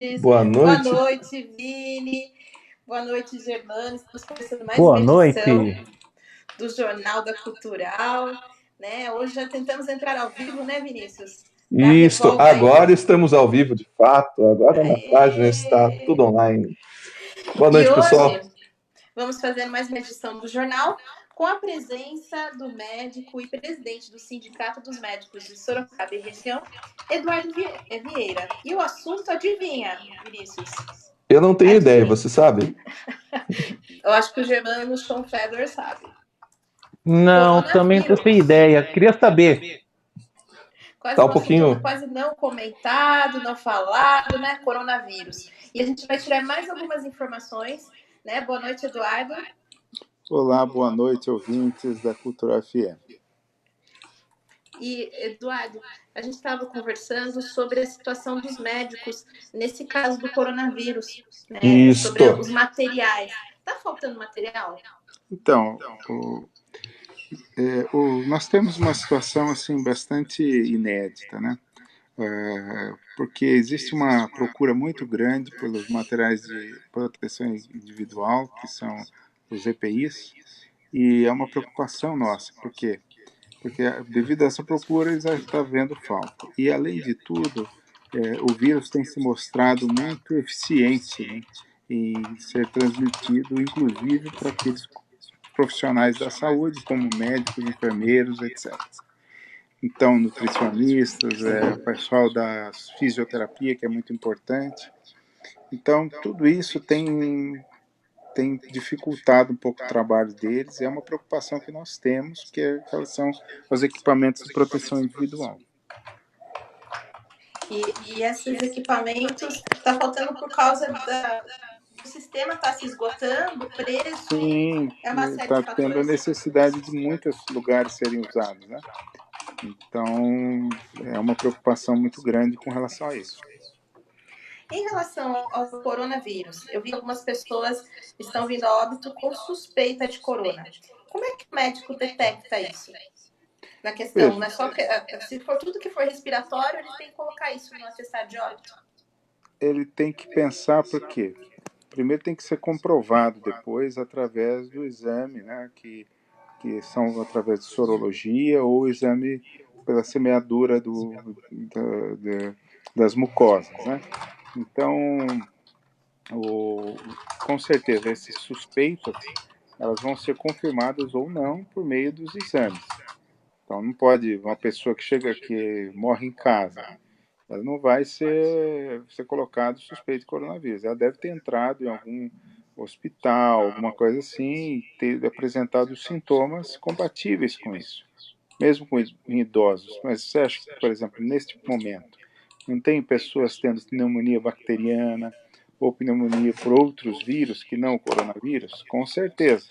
Boa Boa noite. noite, Vini. Boa noite, Germano. Estamos começando mais Boa uma edição noite. do Jornal da Cultural. Né? Hoje já tentamos entrar ao vivo, né, Vinícius? Isso, agora estamos ao vivo de fato. Agora na página está tudo online. Boa noite, pessoal. Hoje vamos fazer mais uma edição do jornal com a presença do médico e presidente do Sindicato dos Médicos de Sorocaba e região, Eduardo Vieira. E o assunto, adivinha, Vinícius? Eu não tenho ideia, você sabe? Eu acho que o Germano Schonfeder sabe. Não, também não tenho ideia. Queria saber. Quase tá um pouquinho quase não comentado, não falado, né? Coronavírus. E a gente vai tirar mais algumas informações, né? Boa noite, Eduardo. Olá, boa noite, ouvintes da Cultura FM. E, Eduardo, a gente estava conversando sobre a situação dos médicos nesse caso do coronavírus, né? Isso. Sobre os materiais. Tá faltando material? Então, nós temos uma situação assim bastante inédita, né? Porque existe uma procura muito grande pelos materiais de proteção individual, que são os EPIs, e é uma preocupação nossa. Por quê? Porque devido a essa procura já está havendo falta. E além de tudo, o vírus tem se mostrado muito eficiente, né, em ser transmitido, inclusive para aqueles profissionais da saúde, como médicos, enfermeiros, etc. Então, nutricionistas, pessoal da fisioterapia, que é muito importante. Então, tudo isso tem dificultado um pouco o trabalho deles, e é uma preocupação que nós temos, que é em relação aos equipamentos de proteção individual. E esses equipamentos está faltando por causa do sistema está se esgotando, o preço. Sim, está tendo a necessidade de muitos lugares serem usados, né? Então, é uma preocupação muito grande com relação a isso. Em relação ao coronavírus, eu vi algumas pessoas estão vindo a óbito com suspeita de corona. Como é que o médico detecta isso? Na questão, não é só que, se for tudo que for respiratório, ele tem que colocar isso no atestado de óbito? Ele tem que pensar por quê? Primeiro tem que ser comprovado depois através do exame, né, que são através de sorologia ou exame pela semeadura das mucosas, né? Então, com certeza, esses suspeitos, elas vão ser confirmadas ou não por meio dos exames. Então, não pode, uma pessoa que morre em casa, ela não vai ser colocada suspeita de coronavírus. Ela deve ter entrado em algum hospital, alguma coisa assim, e ter apresentado os sintomas compatíveis com isso, mesmo em idosos. Mas você acha que, por exemplo, neste momento, não tem pessoas tendo pneumonia bacteriana ou pneumonia por outros vírus que não o coronavírus? Com certeza.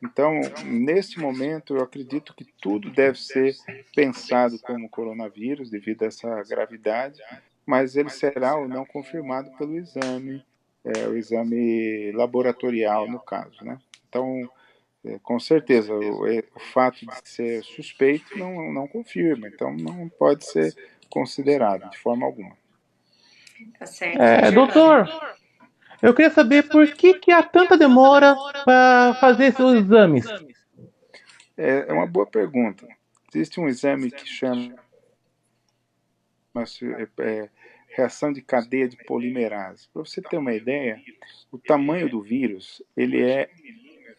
Então, neste momento, eu acredito que tudo deve ser pensado como coronavírus, devido a essa gravidade, mas ele será ou não confirmado pelo exame, o exame laboratorial, no caso, né? Então, com certeza, o fato de ser suspeito não confirma, então não pode ser considerado de forma alguma. Tá certo. Doutor, eu queria saber por que há tanta demora para fazer esses exames. É uma boa pergunta. Existe um exame que chama reação de cadeia de polimerase. Para você ter uma ideia, o tamanho do vírus,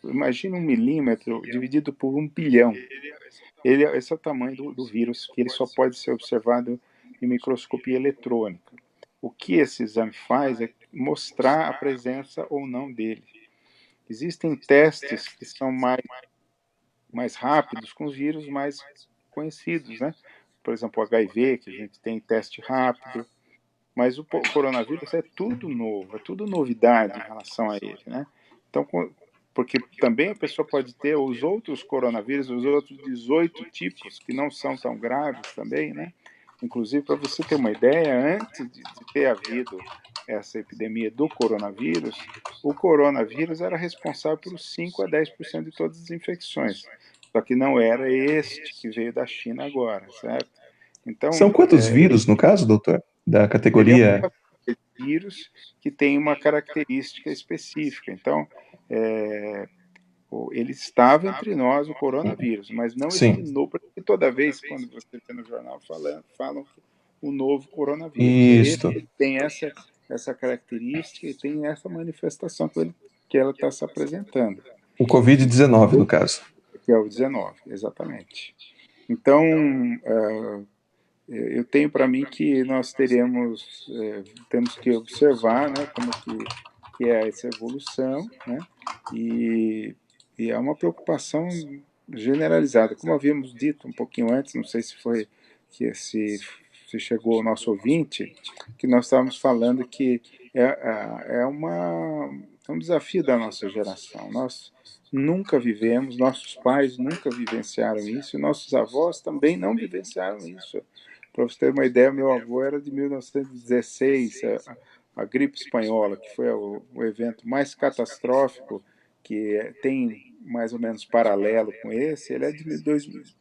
imagina 1 milímetro dividido por 1 bilhão. Esse é o tamanho do vírus, que ele só pode ser observado em microscopia eletrônica. O que esse exame faz é mostrar a presença ou não dele. Existem testes que são mais rápidos com os vírus mais conhecidos, né? Por exemplo, o HIV, que a gente tem teste rápido, mas o coronavírus é tudo novo, é tudo novidade em relação a ele, né? Então, porque também a pessoa pode ter os outros coronavírus, os outros 18 tipos, que não são tão graves também, né? Inclusive, para você ter uma ideia, antes de ter havido essa epidemia do coronavírus, o coronavírus era responsável por 5 a 10% de todas as infecções. Só que não era este que veio da China agora, certo? Então, são quantos vírus, no caso, doutor? Da categoria? vírus que tem uma característica específica. Então, ele estava entre nós, o coronavírus, mas não Sim. esse novo, porque toda vez, quando você vê no jornal, falam o novo coronavírus. Isso. Esse tem essa característica e tem essa manifestação que ela está se apresentando. O Covid-19, no caso. Que é o 19, exatamente. Então, eu tenho para mim que nós temos que observar, né, como que é essa evolução, né, e é uma preocupação generalizada. Como havíamos dito um pouquinho antes, não sei se foi que se chegou ao nosso ouvinte, que nós estávamos falando que é um desafio da nossa geração. Nós nunca vivemos, nossos pais nunca vivenciaram isso, e nossos avós também não vivenciaram isso. Para você ter uma ideia, meu avô era de 1916, a gripe espanhola, que foi o evento mais catastrófico, que tem mais ou menos paralelo com esse, ele é de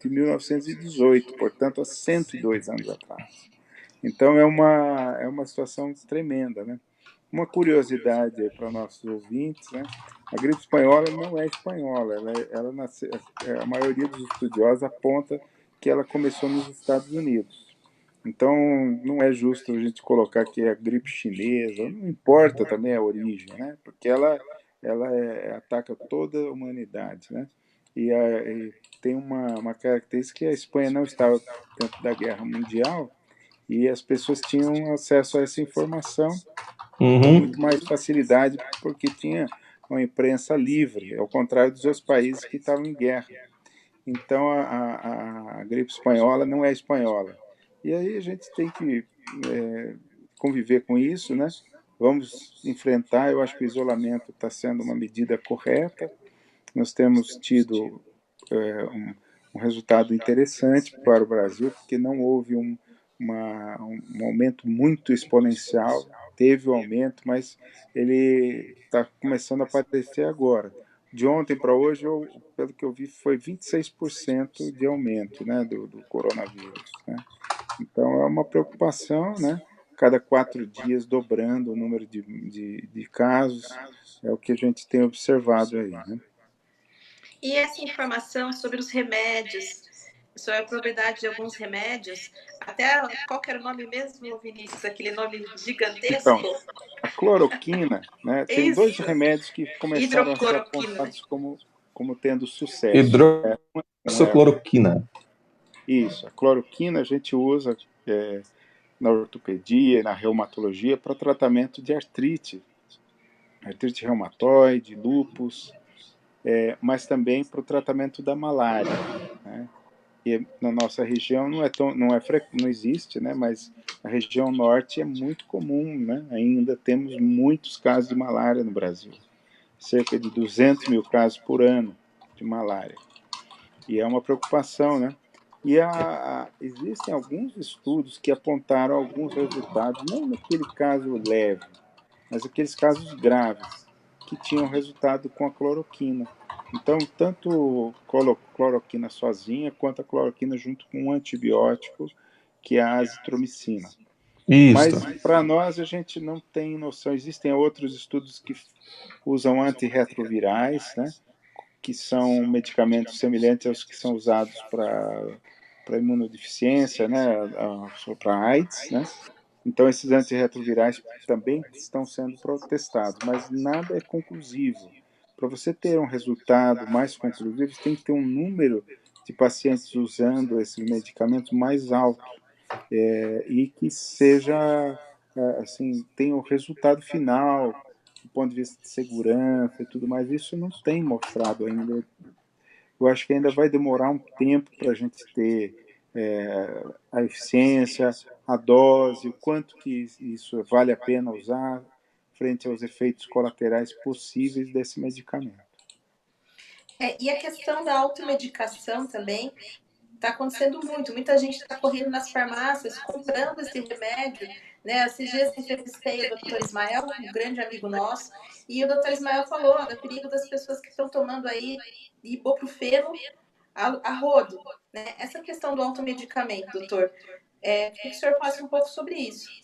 1918, portanto, há 102 anos atrás. Então, é uma situação tremenda, né? Uma curiosidade para nossos ouvintes, né? A gripe espanhola não é espanhola, ela nasceu, a maioria dos estudiosos aponta que ela começou nos Estados Unidos. Então, não é justo a gente colocar que é a gripe chinesa, não importa também a origem, né? Porque ela ataca toda a humanidade, né? E tem uma característica que a Espanha não estava dentro da Guerra Mundial e as pessoas tinham acesso a essa informação com muito mais facilidade porque tinha uma imprensa livre, ao contrário dos outros países que estavam em guerra. Então, a gripe espanhola não é espanhola. E aí a gente tem que conviver com isso, né? Vamos enfrentar. Eu acho que o isolamento está sendo uma medida correta. Nós temos tido um resultado interessante para o Brasil, porque não houve um aumento muito exponencial. Teve um aumento, mas ele está começando a aparecer agora. De ontem para hoje, pelo que eu vi, foi 26% de aumento, né, do coronavírus, né? Então, é uma preocupação, né? Cada 4 dias dobrando o número de casos, é o que a gente tem observado aí, né? E essa informação sobre os remédios, sobre a propriedade de alguns remédios, até qual que era o nome mesmo, Vinícius? Aquele nome gigantesco? Então, a cloroquina, né? Tem dois Isso, remédios que começaram a ser hidrocloroquina. apontados como tendo sucesso. Hidroxicloroquina. Isso, a cloroquina a gente usa na ortopedia e na reumatologia para tratamento de artrite reumatoide, lúpus, mas também para o tratamento da malária, né? E na nossa região não existe, né? Mas a região norte é muito comum, né? Ainda temos muitos casos de malária no Brasil, cerca de 200 mil casos por ano de malária, e é uma preocupação, né? E existem alguns estudos que apontaram alguns resultados, não naquele caso leve, mas aqueles casos graves, que tinham resultado com a cloroquina. Então, tanto cloroquina sozinha, quanto a cloroquina junto com um antibiótico, que é a azitromicina. Isso. Mas, para nós, a gente não tem noção. Existem outros estudos que usam antirretrovirais, né, que são medicamentos semelhantes aos que são usados para imunodeficiência, né, para AIDS, né? Então, esses antirretrovirais também estão sendo testados, mas nada é conclusivo. Para você ter um resultado mais conclusivo, você tem que ter um número de pacientes usando esses medicamentos mais alto, e que seja, assim, tenha o resultado final, do ponto de vista de segurança e tudo mais. Isso não tem mostrado ainda. Eu acho que ainda vai demorar um tempo para a gente ter a eficiência, a dose, o quanto que isso vale a pena usar frente aos efeitos colaterais possíveis desse medicamento. E a questão da automedicação também está acontecendo muito. Muita gente está correndo nas farmácias, comprando esse remédio. Né? Esses dias entrevistei o doutor Ismael, um grande amigo nosso, e o doutor Ismael falou do perigo das pessoas que estão tomando aí ibuprofeno a rodo. Né? Essa questão do automedicamento, doutor, queria que o senhor falasse um pouco sobre isso.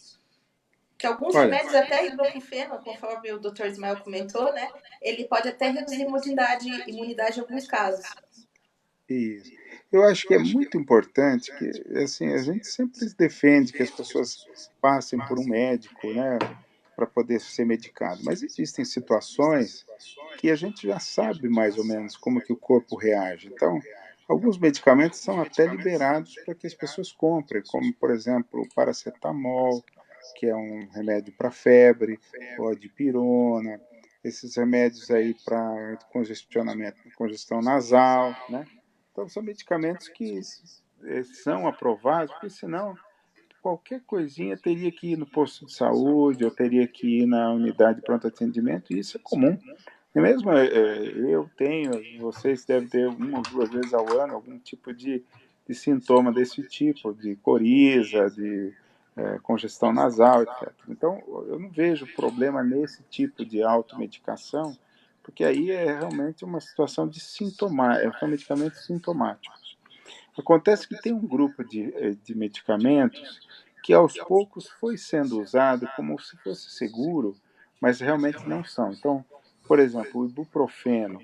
Que alguns Olha, remédios, até ibuprofeno, conforme o Dr. Ismael comentou, né? Ele pode até reduzir imunidade em alguns casos. isso. Eu acho que é muito importante que, assim, a gente sempre defende que as pessoas passem por um médico, né, para poder ser medicado. Mas existem situações que a gente já sabe mais ou menos como que o corpo reage. Então, alguns medicamentos são até liberados para que as pessoas comprem, como, por exemplo, o paracetamol, que é um remédio para febre, ou a dipirona, esses remédios aí para congestionamento, congestão nasal, né? Então, são medicamentos que são aprovados, porque senão qualquer coisinha teria que ir no posto de saúde, ou teria que ir na unidade de pronto atendimento, e isso é comum. E mesmo eu tenho, vocês devem ter uma ou duas vezes ao ano algum tipo de sintoma desse tipo, de coriza, de congestão nasal, etc. Então, eu não vejo problema nesse tipo de automedicação, porque aí é realmente uma situação de sintoma, são medicamentos sintomáticos. Acontece que tem um grupo de medicamentos que aos poucos foi sendo usado como se fosse seguro, mas realmente não são. Então, por exemplo, o ibuprofeno,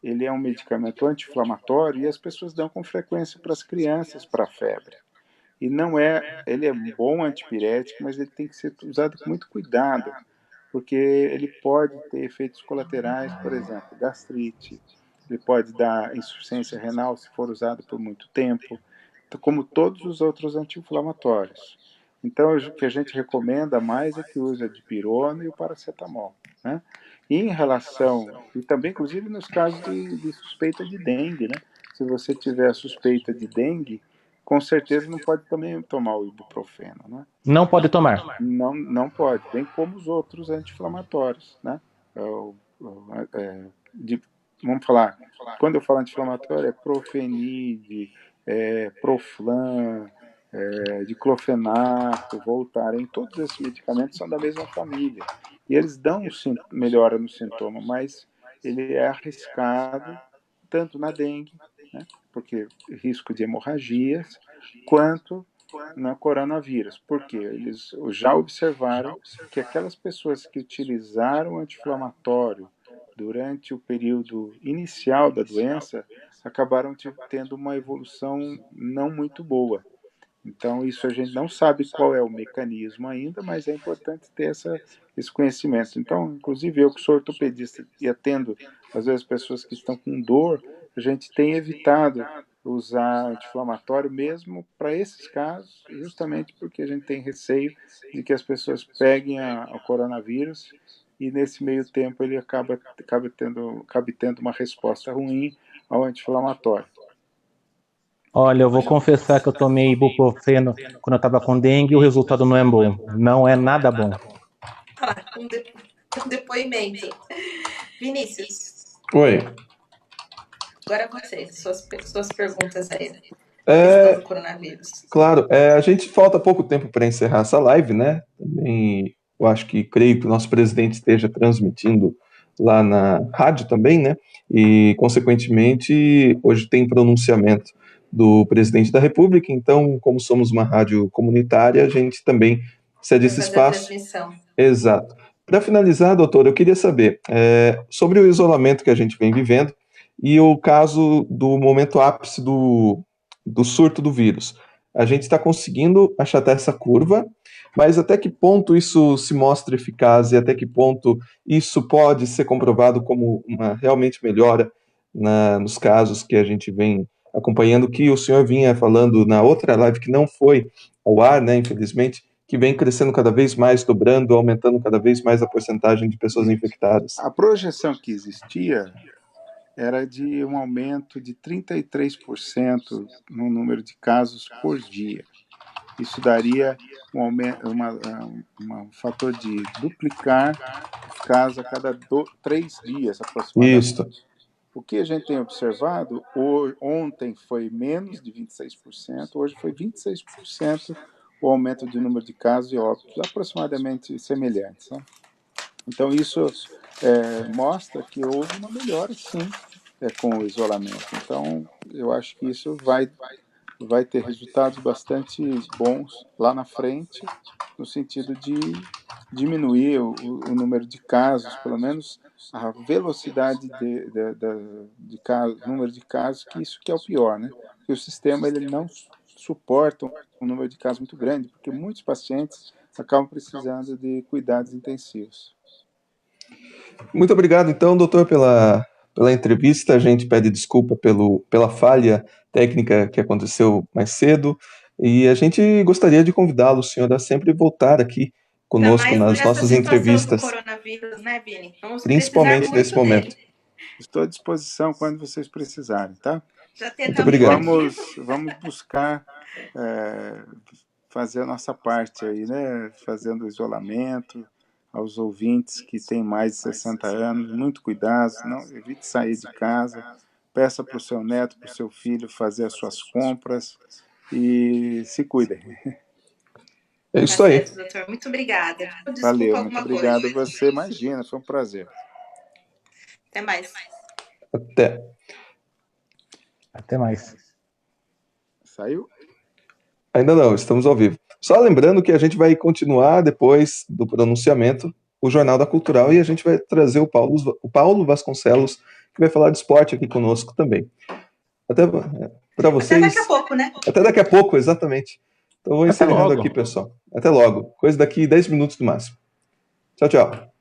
ele é um medicamento anti-inflamatório e as pessoas dão com frequência para as crianças para febre. E não é, ele é um bom antipirético, mas ele tem que ser usado com muito cuidado, porque ele pode ter efeitos colaterais, por exemplo, gastrite, ele pode dar insuficiência renal se for usado por muito tempo, como todos os outros anti-inflamatórios. Então, o que a gente recomenda mais é que use a dipirona e o paracetamol, né? E em relação, e também inclusive nos casos de suspeita de dengue, né? Se você tiver suspeita de dengue, com certeza não pode também tomar o ibuprofeno, né? Não pode tomar. Não, não pode, bem como os outros anti-inflamatórios, né? De, vamos falar, quando eu falo anti-inflamatório, é Profenid, Proflan, diclofenaco, Voltaren, todos esses medicamentos são da mesma família. E eles dão melhora no sintoma, mas ele é arriscado tanto na dengue, né? Porque risco de hemorragias, quanto no coronavírus, porque eles já observaram que aquelas pessoas que utilizaram anti-inflamatório durante o período inicial da doença acabaram tendo uma evolução não muito boa. Então, isso a gente não sabe qual é o mecanismo ainda, mas é importante ter esse conhecimento. Então, inclusive, eu que sou ortopedista e atendo, às vezes, pessoas que estão com dor, a gente tem evitado usar anti-inflamatório mesmo para esses casos, justamente porque a gente tem receio de que as pessoas peguem o coronavírus e, nesse meio tempo, ele acabe tendo uma resposta ruim ao anti-inflamatório. Olha, eu vou confessar que eu tomei ibuprofeno quando eu estava com dengue e o resultado não é bom. Não é nada bom. Um depoimento. Vinícius. Oi. Agora você, suas perguntas aí. Questão do coronavírus. Claro, a gente falta pouco tempo para encerrar essa live, né? Também eu acho que creio que o nosso presidente esteja transmitindo lá na rádio também, né? E, consequentemente, hoje tem pronunciamento do presidente da República, então, como somos uma rádio comunitária, a gente também cede esse espaço. Exato. Para finalizar, doutor, eu queria saber sobre o isolamento que a gente vem vivendo e o caso do momento ápice do surto do vírus. A gente está conseguindo achatar essa curva, mas até que ponto isso se mostra eficaz e até que ponto isso pode ser comprovado como uma realmente melhora nos casos que a gente vem acompanhando, que o senhor vinha falando na outra live que não foi ao ar, né, infelizmente, que vem crescendo cada vez mais, dobrando, aumentando cada vez mais a porcentagem de pessoas infectadas. A projeção que existia era de um aumento de 33% no número de casos por dia. Isso daria um fator de duplicar os casos a cada 3 dias, aproximadamente. Isso. O que a gente tem observado, ontem foi menos de 26%, hoje foi 26% o aumento de número de casos e óbitos, aproximadamente semelhantes, né? Então, isso mostra que houve uma melhora, sim, com o isolamento. Então, eu acho que isso vai vai ter resultados bastante bons lá na frente, no sentido de diminuir o número de casos, pelo menos a velocidade de casos, número de casos, que isso que é o pior, né? Porque o sistema ele não suporta um número de casos muito grande, porque muitos pacientes acabam precisando de cuidados intensivos. Muito obrigado, então, doutor, pela entrevista. A gente pede desculpa pela falha técnica que aconteceu mais cedo e a gente gostaria de convidá-lo, o senhor, a sempre voltar aqui conosco nas nossas entrevistas. Do coronavírus, né, Vini? Vamos principalmente nesse momento. Estou à disposição quando vocês precisarem, tá? Muito obrigado. Vamos buscar fazer a nossa parte aí, né? Fazendo isolamento. Aos ouvintes que têm mais de 60 anos, muito cuidado, não evite sair de casa, peça para o seu neto, para o seu filho fazer as suas compras e se cuidem. É isso aí. Doutor, muito obrigada. Desculpa. Valeu, muito obrigado a você, imagina, foi um prazer. Até mais. Até mais. Saiu? Ainda não, estamos ao vivo. Só lembrando que a gente vai continuar, depois do pronunciamento, o Jornal da Cultural, e a gente vai trazer o Paulo Vasconcelos, que vai falar de esporte aqui conosco também. Até para vocês. Até daqui a pouco, né? Até daqui a pouco, exatamente. Então vou encerrando aqui, pessoal. Até logo. Coisa daqui 10 minutos no máximo. Tchau, tchau.